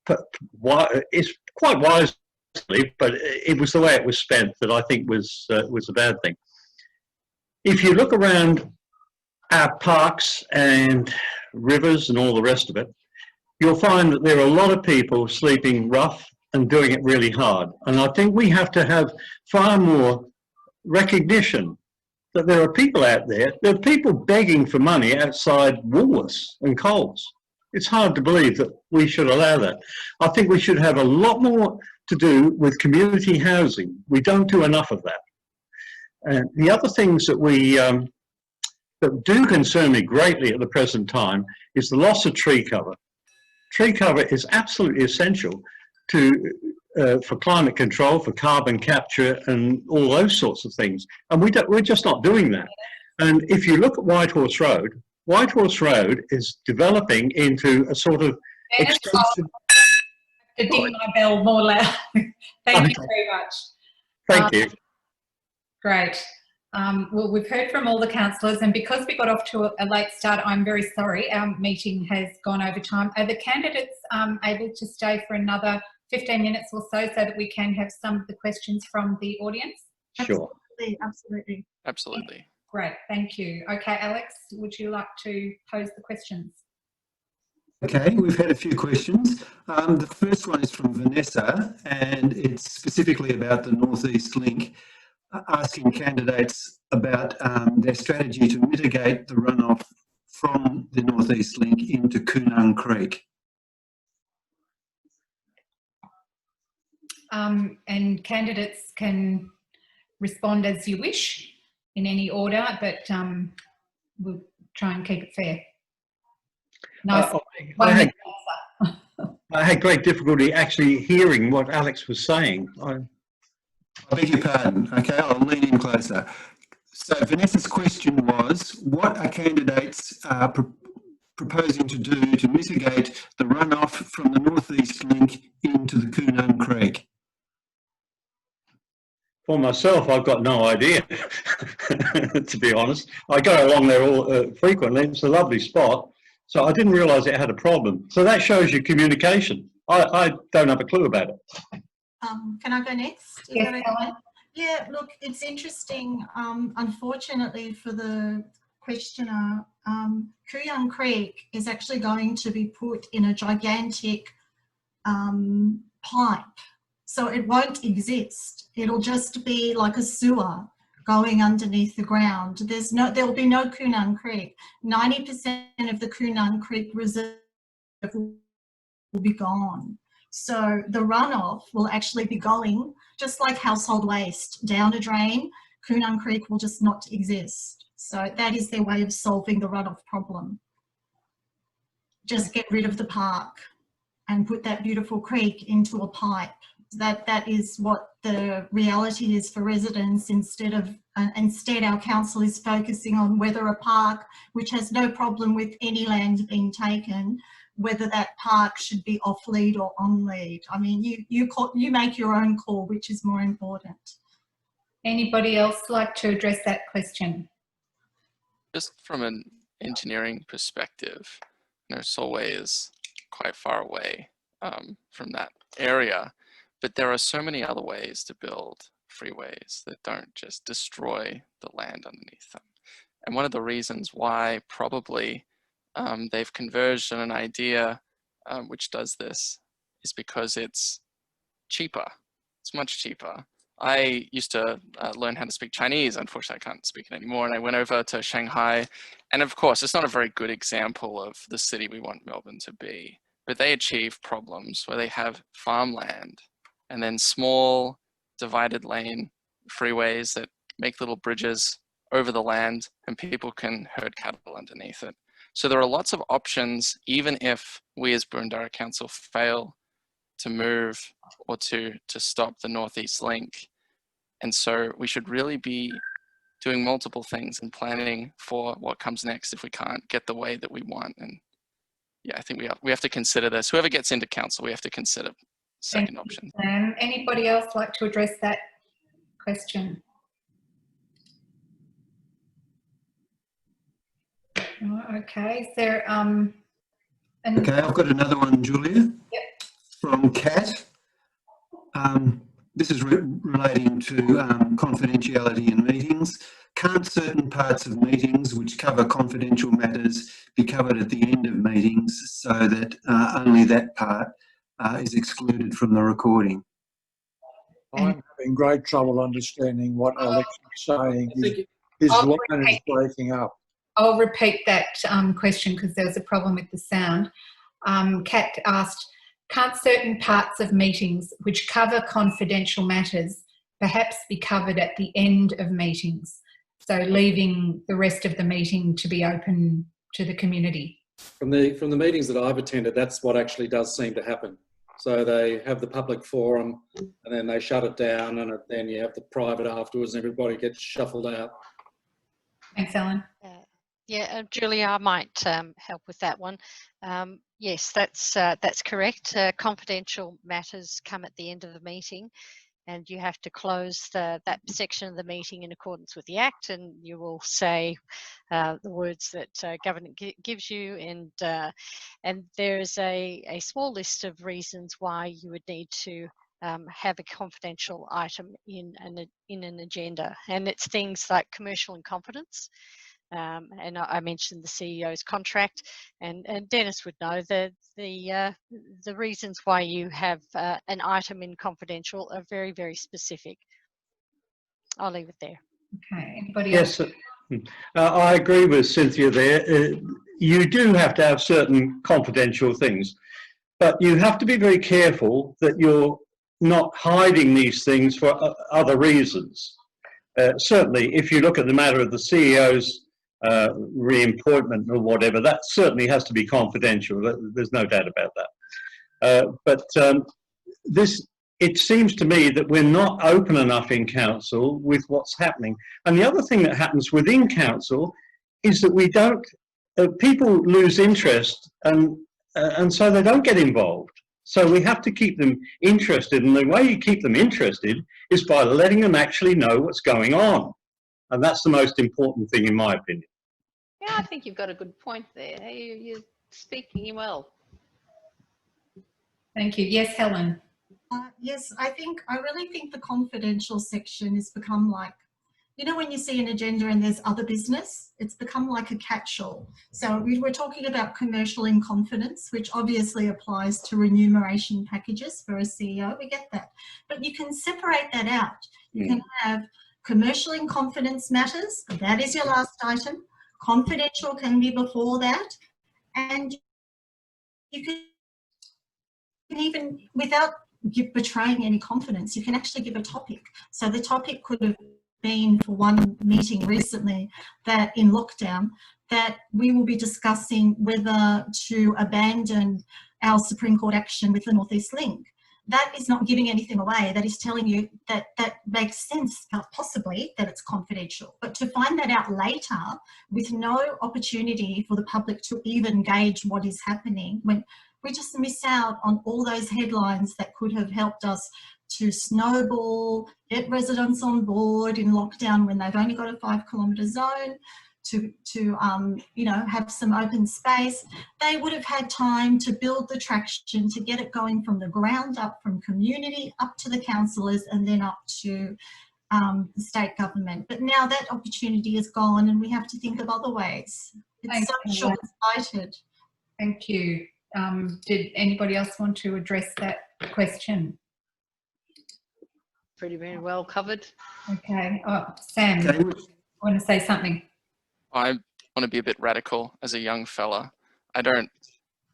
It's quite wisely, but it was the way it was spent that I think was a bad thing. If you look around our parks and rivers and all the rest of it, you'll find that there are a lot of people sleeping rough and doing it really hard. And I think we have to have far more recognition that there are people out there. There are people begging for money outside Woolworths and Coles. It's hard to believe that we should allow that. I think we should have a lot more to do with community housing. We don't do enough of that. And the other things that that do concern me greatly at the present time is the loss of tree cover. Tree cover is absolutely essential for climate control, for carbon capture, and all those sorts of things. And we're just not doing that. And if you look at Whitehorse Road is developing into a sort of extensive... To ding my bell more loud. Thank you very much. Thank you. Great. Well, we've heard from all the councillors, and because we got off to a late start, I'm very sorry. Our meeting has gone over time. Are the candidates able to stay for another 15 minutes or so that we can have some of the questions from the audience? Sure. Absolutely. Absolutely. Great, thank you. Okay, Alex, would you like to pose the questions? Okay, we've had a few questions. The first one is from Vanessa, and it's specifically about the North East Link, asking candidates about their strategy to mitigate the runoff from the North East Link into Coonung Creek. And candidates can respond as you wish in any order, but we'll try and keep it fair. Nice. I had great difficulty actually hearing what Alex was saying. I beg your pardon. Okay, I'll lean in closer. So Vanessa's question was, what are candidates proposing to do to mitigate the runoff from the northeast link into the Coonung Creek? For myself, I've got no idea, to be honest. I go along there all frequently. It's a lovely spot. So I didn't realise it had a problem. So that shows you communication. I don't have a clue about it. Can I go next? Yes, Helen. Yeah, look, it's interesting. Unfortunately for the questioner, Coonung Creek is actually going to be put in a gigantic pipe. So it won't exist. It'll just be like a sewer going underneath the ground. There'll be no Coonung Creek. 90% of the Coonung Creek reserve will be gone. So the runoff will actually be going, just like household waste, down a drain. Coonung Creek will just not exist. So that is their way of solving the runoff problem. Just get rid of the park and put that beautiful creek into a pipe. That is what the reality is for residents. Instead our council is focusing on whether a park, which has no problem with any land being taken, whether that park should be off lead or on lead. I mean, you make your own call, which is more important. Anybody else like to address that question? Just from an engineering perspective, Solway is quite far away from that area, but there are so many other ways to build freeways that don't just destroy the land underneath them. And one of the reasons why probably they've converged on an idea which does this is because it's cheaper. It's much cheaper. I used to learn how to speak Chinese. Unfortunately, I can't speak it anymore. And I went over to Shanghai. And of course, it's not a very good example of the city we want Melbourne to be. But they achieve problems where they have farmland and then small divided lane freeways that make little bridges over the land and people can herd cattle underneath it. So there are lots of options, even if we as Boroondara Council fail to move or to stop the Northeast Link. And so we should really be doing multiple things and planning for what comes next if we can't get the way that we want. And yeah, I think we have to consider this. Whoever gets into council, we have to consider second options. Anybody else like to address that question? Okay, is there okay, I've got another one, Julia. Yep. From Kat. This is relating to confidentiality in meetings. Can't certain parts of meetings which cover confidential matters be covered at the end of meetings so that only that part is excluded from the recording? I'm having great trouble understanding what Alex is saying. His line is breaking up. I'll repeat that question because there was a problem with the sound. Kat asked, can't certain parts of meetings which cover confidential matters perhaps be covered at the end of meetings? So leaving the rest of the meeting to be open to the community. From the meetings that I've attended, that's what actually does seem to happen. So they have the public forum and then they shut it down and then you have the private afterwards and everybody gets shuffled out. Thanks, Helen. Yeah, Julia, I might help with that one. Yes, that's correct. Confidential matters come at the end of the meeting, and you have to close that section of the meeting in accordance with the Act, and you will say the words that government gives you, and there's a small list of reasons why you would need to have a confidential item in an agenda, and it's things like commercial in confidence. And I mentioned the CEO's contract, and Dennis would know the reasons why you have an item in confidential are very, very specific. I'll leave it there. Okay, anybody else? Yes, I agree with Cynthia there. You do have to have certain confidential things, but you have to be very careful that you're not hiding these things for other reasons. certainly, if you look at the matter of the CEO's re-appointment or whatever, that certainly has to be confidential. There's no doubt about that. But it seems to me that we're not open enough in council with what's happening. And the other thing that happens within council is that we don't, people lose interest and so they don't get involved. So we have to keep them interested, and the way you keep them interested is by letting them actually know what's going on. And that's the most important thing in my opinion. Yeah, I think you've got a good point there. You're speaking well. Thank you. Yes, Helen. Yes, I really think the confidential section has become like, you know, when you see an agenda and there's other business, it's become like a catch-all. So we were talking about commercial in confidence, which obviously applies to remuneration packages for a CEO. We get that. But you can separate that out. You can have commercial in confidence matters. That is your last item. Confidential can be before that. And you can even, without betraying any confidence, you can actually give a topic. So the topic could have been, for one meeting recently, that in lockdown, that we will be discussing whether to abandon our Supreme Court action with the North East Link. That is not giving anything away. That is telling you that that makes sense, possibly, that it's confidential. But to find that out later with no opportunity for the public to even gauge what is happening, when we just miss out on all those headlines that could have helped us to snowball, get residents on board in lockdown when they've only got a 5-kilometre zone, to you know, have some open space. They would have had time to build the traction, to get it going from the ground up, from community up to the councillors and then up to the state government. But now that opportunity is gone and we have to think of other ways. It's so short-sighted. Thank you. Did anybody else want to address that question? Pretty well covered. Okay. Oh, Sam, Okay. you want to say something? I want to be a bit radical as a young fella. I don't,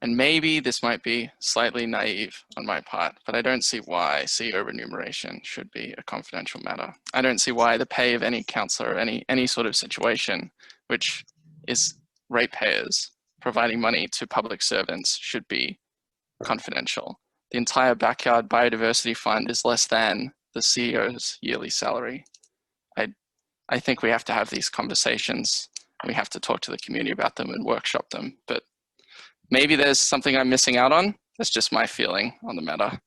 and maybe this might be slightly naive on my part, but I don't see why CEO remuneration should be a confidential matter. I don't see why the pay of any councillor or any sort of situation, which is ratepayers providing money to public servants, should be confidential. The entire backyard biodiversity fund is less than the CEO's yearly salary. I think we have to have these conversations. We have to talk to the community about them and workshop them. But maybe there's something I'm missing out on. That's just my feeling on the matter.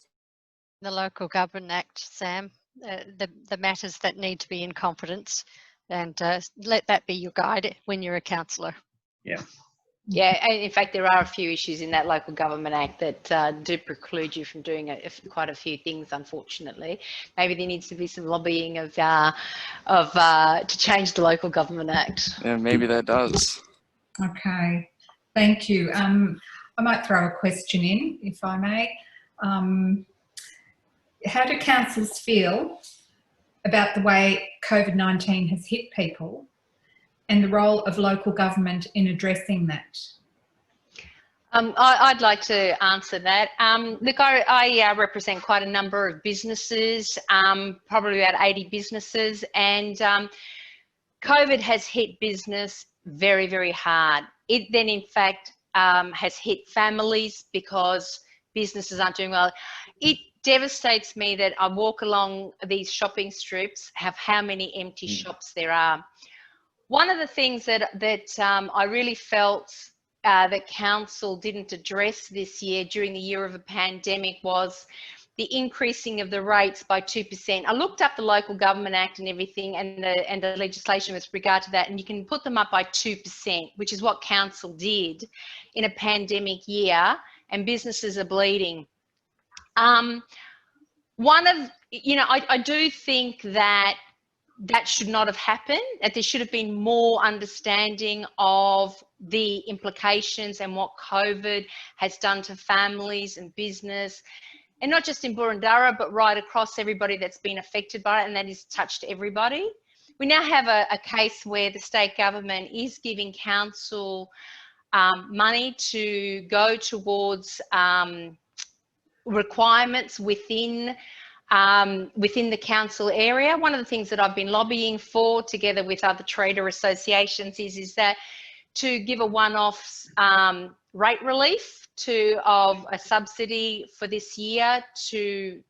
The Local Government Act, Sam, the matters that need to be in confidence, and let that be your guide when you're a councillor. Yeah. Yeah, and in fact, there are a few issues in that Local Government Act that do preclude you from doing quite a few things, unfortunately. Maybe there needs to be some lobbying to change the Local Government Act. Yeah, maybe that does. Okay, thank you. I might throw a question in, if I may. How do councillors feel about the way COVID-19 has hit people and the role of local government in addressing that? I'd like to answer that. Look, I represent quite a number of businesses, probably about 80 businesses, and COVID has hit business very, very hard. It then, in fact, has hit families because businesses aren't doing well. It devastates me that I walk along these shopping strips, have how many empty shops there are. One of the things that I really felt that council didn't address this year during the year of a pandemic was the increasing of the rates by 2%. I looked up the Local Government Act and everything, and the legislation with regard to that, and you can put them up by 2%, which is what council did in a pandemic year, and businesses are bleeding. I do think that should not have happened, that there should have been more understanding of the implications and what COVID has done to families and business, and not just in Boroondara, but right across everybody that's been affected by it, and that has touched everybody. We now have a case where the state government is giving council money to go towards requirements within within the council area. One of the things that I've been lobbying for, together with other trader associations, is that to give a one-off rate relief of a subsidy for this year to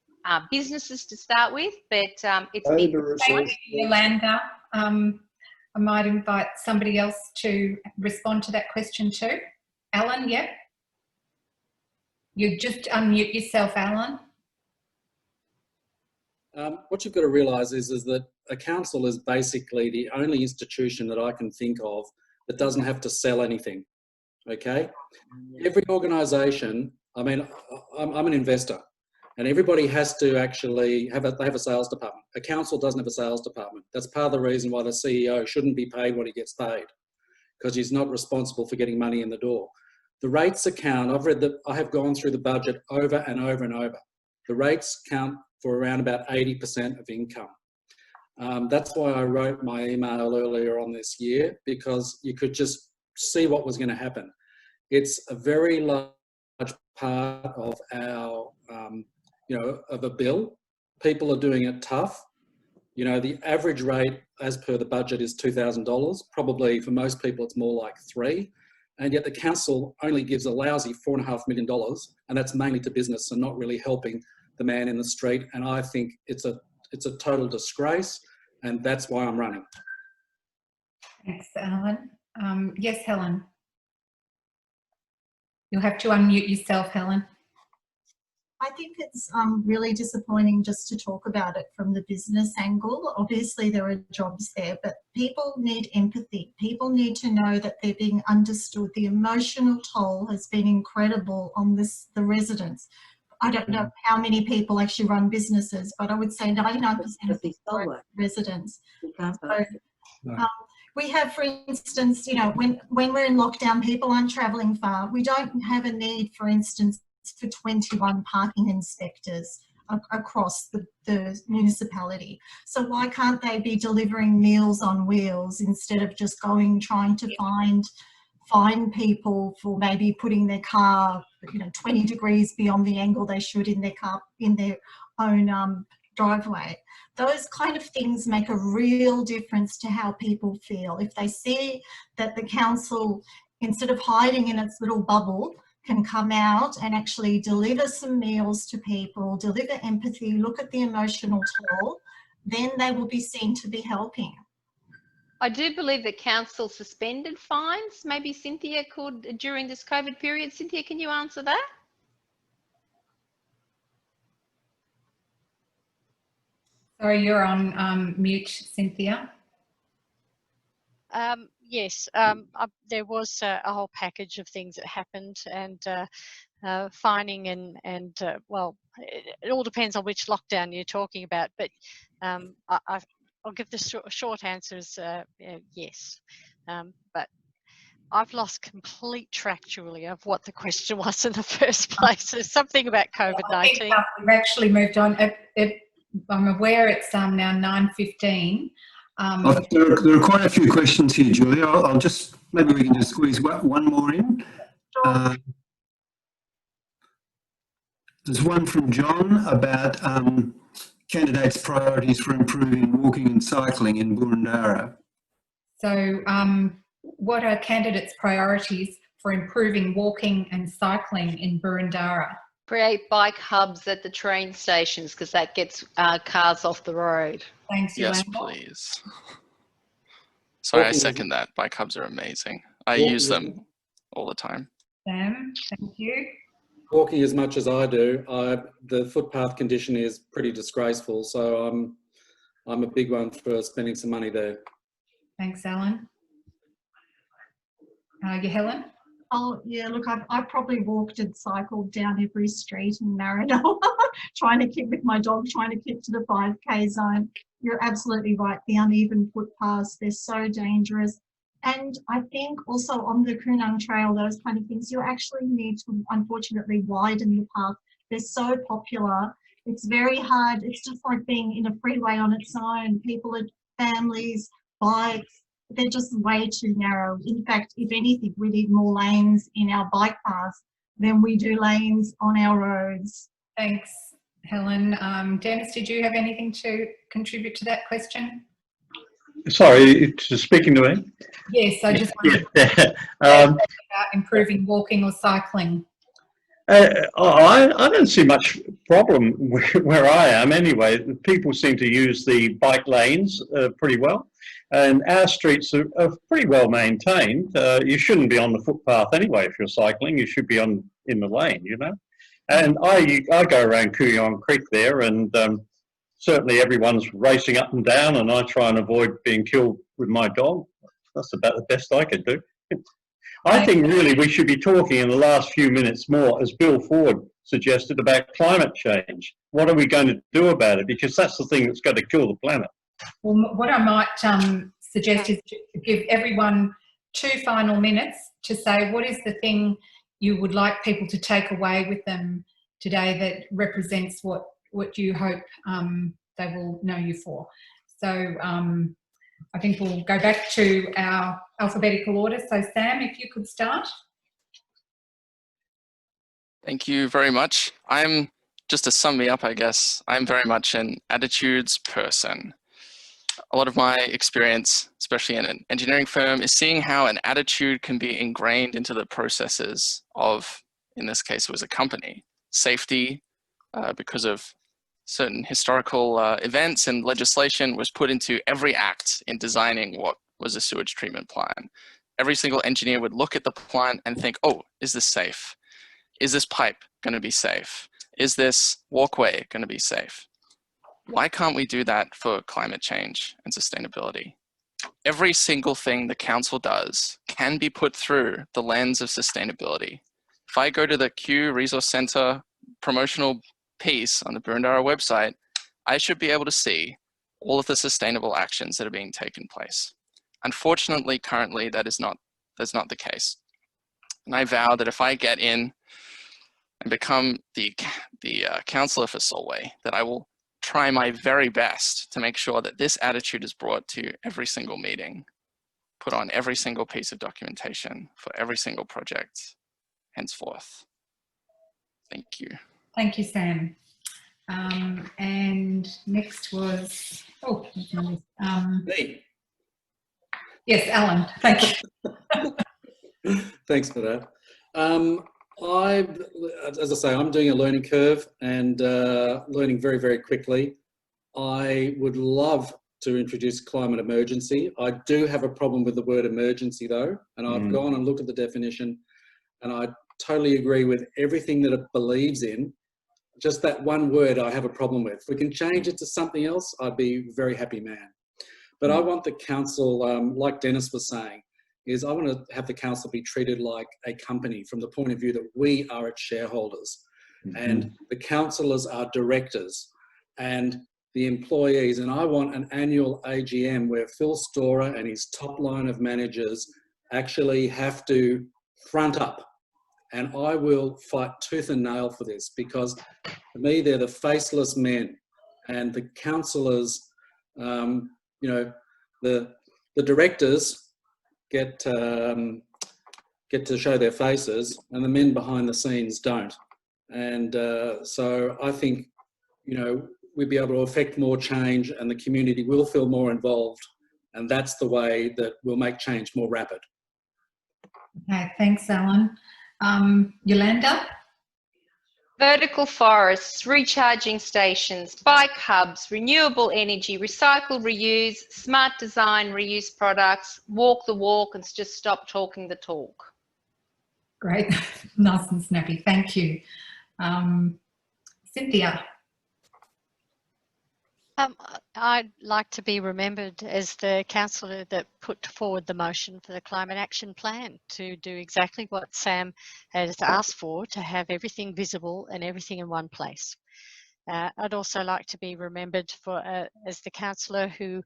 businesses to start with, but it's been Yolanda, I might invite somebody else to respond to that question too. Alan, yeah? You just unmute yourself, Alan. What you've got to realise is that a council is basically the only institution that I can think of that doesn't have to sell anything, okay? Every organisation, I mean, I'm an investor, and everybody has to actually have a sales department. A council doesn't have a sales department. That's part of the reason why the CEO shouldn't be paid what he gets paid, because he's not responsible for getting money in the door. The rates account, I have gone through the budget over and over and over. The rates count for around about 80% of income. That's why I wrote my email earlier on this year, because you could just see what was going to happen. It's a very large part of our, of a bill. People are doing it tough. You know, the average rate as per the budget is $2,000. Probably for most people it's more like $3,000. And yet the council only gives a lousy $4.5 million, and that's mainly to business and not really helping the man in the street. And I think it's a total disgrace, and that's why I'm running. Thanks, Alan. Yes, Helen. You'll have to unmute yourself, Helen. I think it's really disappointing just to talk about it from the business angle. Obviously there are jobs there, but people need empathy. People need to know that they're being understood. The emotional toll has been incredible on the residents. I don't know how many people actually run businesses, but I would say 99% of people are residents. So, we have, for instance, you know, when we're in lockdown, people aren't travelling far. We don't have a need, for instance, for 21 parking inspectors across the municipality. So why can't they be delivering Meals on Wheels instead of just trying to find people for maybe putting their car, 20 degrees beyond the angle they should in their car, in their own driveway? Those kind of things make a real difference to how people feel. If they see that the council, instead of hiding in its little bubble, can come out and actually deliver some meals to people, deliver empathy, look at the emotional toll, then they will be seen to be helping. I do believe that council suspended fines. Maybe Cynthia could, during this COVID period. Cynthia, can you answer that? Sorry, you're on mute, Cynthia. Yes, there was a whole package of things that happened, and fining and well, it all depends on which lockdown you're talking about, but I'll give the short answers, yes, but I've lost complete track, Julia, of what the question was in the first place. There's something about COVID-19. We've actually moved on. I'm aware it's now 9:15. There are quite a few questions here, Julia. I'll just, maybe we can just squeeze one more in. There's one from John about candidates' priorities for improving walking and cycling in Boroondara. So what are candidates' priorities for improving walking and cycling in Boroondara? Create bike hubs at the train stations, because that gets cars off the road. Thanks, Yolanda. Yes, please. Sorry, I second that. Bike hubs are amazing. I use them all the time. Sam, thank you. Walking as much as I do, the footpath condition is pretty disgraceful, so I'm a big one for spending some money there. Thanks, Alan. Helen? Oh, yeah, look, I've probably walked and cycled down every street in Maranoa, trying to keep with my dog, trying to keep to the 5K zone. You're absolutely right. The uneven footpaths, they're so dangerous. And I think also on the Koonung Trail, those kind of things, you actually need to, unfortunately, widen the path. They're so popular. It's very hard. It's just like being in a freeway on its own. People are families, bikes. They're just way too narrow. In fact, if anything, we need more lanes in our bike paths than we do lanes on our roads. Thanks, Helen. Dennis, did you have anything to contribute to that question? Sorry, speaking to me? Yes, I just wanted to about improving walking or cycling. I don't see much problem where I am anyway. People seem to use the bike lanes pretty well, and our streets are pretty well maintained. You shouldn't be on the footpath anyway if you're cycling. You should be in the lane, you know. And I go around Kooyong Creek there, and certainly everyone's racing up and down, and I try and avoid being killed with my dog. That's about the best I could do. I think really we should be talking in the last few minutes more, as Bill Ford suggested, about climate change. What are we going to do about it? Because that's the thing that's going to kill the planet. Well, what I might suggest is to give everyone 2 final minutes to say what is the thing you would like people to take away with them today that represents what you hope they will know you for. So I think we'll go back to our alphabetical order. So Sam, if you could start. Thank you very much. Just to sum me up, I guess, I'm very much an attitudes person. A lot of my experience, especially in an engineering firm, is seeing how an attitude can be ingrained into the processes of, in this case, it was a company. Safety, because of certain historical events and legislation, was put into every act in designing what was a sewage treatment plant. Every single engineer would look at the plant and think, oh, is this safe? Is this pipe going to be safe? Is this walkway going to be safe? Why can't we do that for climate change and sustainability? Every single thing the council does can be put through the lens of sustainability. If I go to the Kew Resource Centre promotional piece on the Boroondara website, I should be able to see all of the sustainable actions that are being taken place. Unfortunately, currently, that's not the case. And I vow that if I get in and become the councillor for Solway, that I will try my very best to make sure that this attitude is brought to every single meeting, put on every single piece of documentation for every single project henceforth. Thank you. Thank you, Sam. And next was, Me. Yes, Alan, thank you. Thanks for that. As I say, I'm doing a learning curve and learning very, very quickly. I would love to introduce climate emergency. I do have a problem with the word emergency though, and I've gone and looked at the definition, and I totally agree with everything that it believes in. Just that one word I have a problem with. If we can change it to something else, I'd be a very happy man. But I want the council, like Dennis was saying, is I want to have the council be treated like a company from the point of view that we are its shareholders, and the councillors are directors and the employees. And I want an annual AGM where Phil Storer and his top line of managers actually have to front up. And I will fight tooth and nail for this, because to me, they're the faceless men, and the councillors, you know, the directors get to show their faces, and the men behind the scenes don't. And so I think, you know, we'd be able to affect more change, and the community will feel more involved, and that's the way that we'll make change more rapid. Okay, thanks, Alan. Yolanda? Vertical forests, recharging stations, bike hubs, renewable energy, recycle, reuse, smart design, reuse products, walk the walk, and just stop talking the talk. Great, nice and snappy, thank you. Cynthia? I'd like to be remembered as the councillor that put forward the motion for the Climate Action Plan to do exactly what Sam has asked for, to have everything visible and everything in one place. I'd also like to be remembered for as the councillor who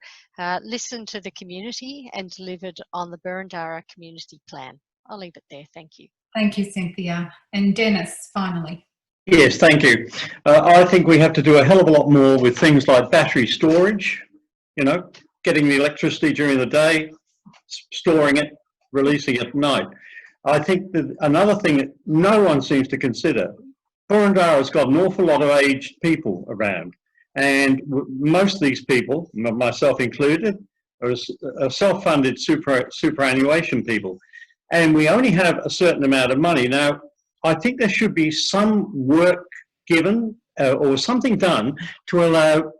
listened to the community and delivered on the Boroondara Community Plan. I'll leave it there, thank you. Thank you, Cynthia. And Dennis, finally. Yes, thank you. I think we have to do a hell of a lot more with things like battery storage, you know, getting the electricity during the day, storing it, releasing it at night. I think that another thing that no one seems to consider, Boroondara's got an awful lot of aged people around, and most of these people, myself included, are self-funded superannuation people, and we only have a certain amount of money. Now, I think there should be some work given or something done to allow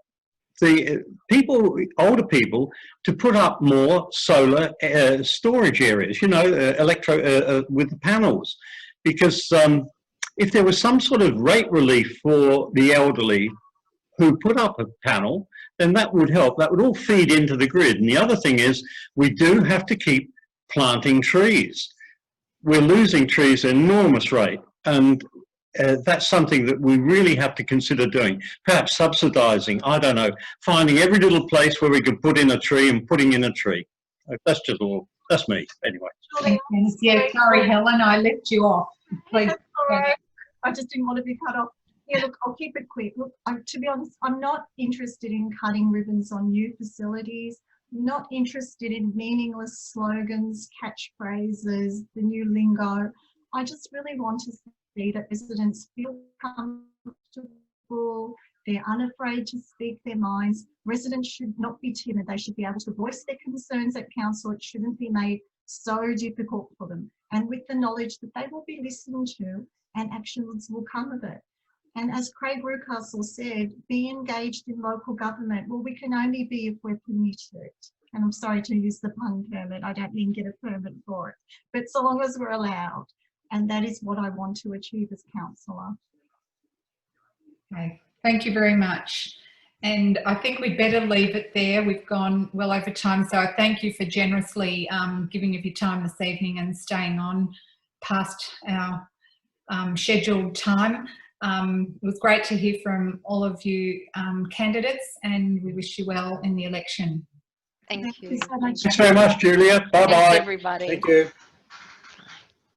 the people, older people, to put up more solar storage areas, you know, with the panels, because if there was some sort of rate relief for the elderly who put up a panel, then that would help. That would all feed into the grid. And the other thing is, we do have to keep planting trees. We're losing trees at an enormous rate, and that's something that we really have to consider doing. Perhaps subsidising, I don't know, finding every little place where we could put in a tree and putting in a tree. That's just all, that's me, anyway. Thanks. Yeah, sorry, Helen, I left you off. Please. That's all right. I just didn't want to be cut off. Yeah, look, I'll keep it quick. Look, to be honest, I'm not interested in cutting ribbons on new facilities. I'm not interested in meaningless slogans, catchphrases, the new lingo. I just really want to see that residents feel comfortable, they're unafraid to speak their minds. Residents should not be timid. They should be able to voice their concerns at council. It shouldn't be made so difficult for them. And with the knowledge that they will be listened to and actions will come of it. And as Craig Rucastle said, be engaged in local government. Well, we can only be if we're permitted. And I'm sorry to use the pun permit. I don't mean get a permit for it, but so long as we're allowed. And that is what I want to achieve as councillor. Okay, thank you very much. And I think we'd better leave it there. We've gone well over time, so I thank you for generously giving of your time this evening and staying on past our scheduled time. It was great to hear from all of you candidates, and we wish you well in the election. Thank you. So much. Thanks very much, Julia. Bye-bye. Thanks, everybody. Thank you.